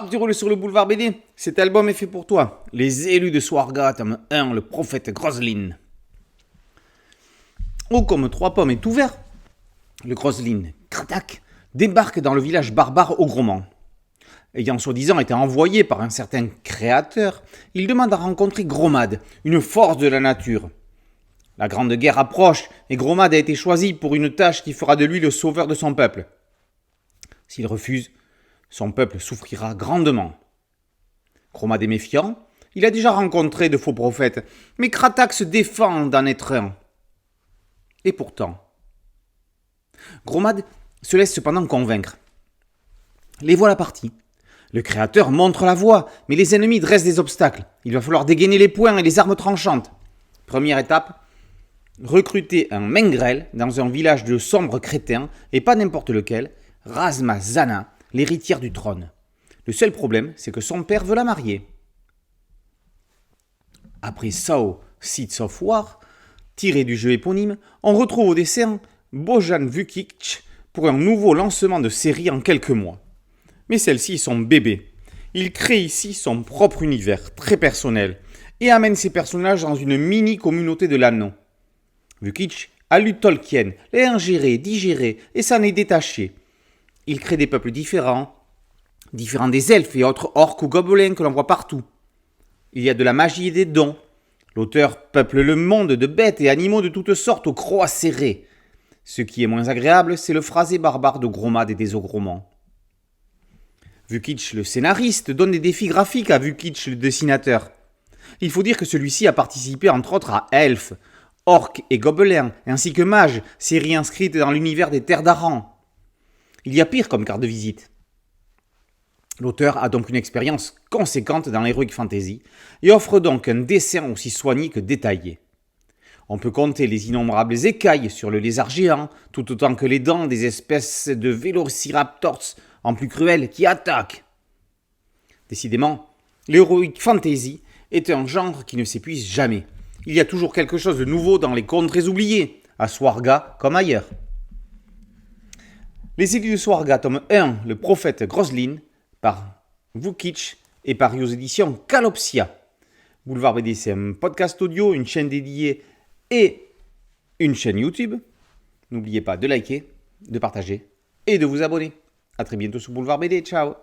petit rôle sur le boulevard BD. Cet album est fait pour toi. Les élus de Swarga, tome 1, le prophète Groslin. Haut comme 3 pommes et tout vert, le Groslin, Kratak, débarque dans le village barbare Ogromant. Ayant soi-disant été envoyé par un certain créateur, il demande à rencontrer Gromad, une force de la nature. La grande guerre approche et Gromad a été choisi pour une tâche qui fera de lui le sauveur de son peuple. S'il refuse, son peuple souffrira grandement. Gromad est méfiant, il a déjà rencontré de faux prophètes, mais Kratak se défend d'en être un. Et pourtant, Gromad se laisse cependant convaincre. Les voilà partis. Le créateur montre la voie, mais les ennemis dressent des obstacles. Il va falloir dégainer les poings et les armes tranchantes. Première étape, recruter un mengrel dans un village de sombres crétins, et pas n'importe lequel, Razma Zana, l'héritière du trône. Le seul problème, c'est que son père veut la marier. Après Sao, Seeds of War, tiré du jeu éponyme, on retrouve au dessin Bojan Vukic pour un nouveau lancement de série en quelques mois. Mais celle-ci est son bébé. Il crée ici son propre univers, très personnel, et amène ses personnages dans une mini-communauté de l'anneau. Vukic a lu Tolkien, l'a ingéré, digéré, et s'en est détaché. Il crée des peuples différents des elfes et autres orques ou gobelins que l'on voit partout. Il y a de la magie et des dons. L'auteur peuple le monde de bêtes et animaux de toutes sortes aux crocs acérés. Ce qui est moins agréable, c'est le phrasé barbare de Gromad et des Ogromants. Vukic, le scénariste, donne des défis graphiques à Vukic, le dessinateur. Il faut dire que celui-ci a participé entre autres à Elfes, Orques et Gobelins, ainsi que Mages, série inscrite dans l'univers des Terres d'Aran. Il y a pire comme carte de visite. L'auteur a donc une expérience conséquente dans l'heroic fantasy et offre donc un dessin aussi soigné que détaillé. On peut compter les innombrables écailles sur le lézard géant, tout autant que les dents des espèces de vélociraptors en plus cruels qui attaquent. Décidément, l'heroic fantasy est un genre qui ne s'épuise jamais. Il y a toujours quelque chose de nouveau dans les contrées oubliées, à Swarga comme ailleurs. Les élus de Swarga, tome 1, le prophète Groslin, par Vukic et paru aux éditions Calopsia. Boulevard BD, c'est un podcast audio, une chaîne dédiée et une chaîne YouTube. N'oubliez pas de liker, de partager et de vous abonner. A très bientôt sur Boulevard BD. Ciao.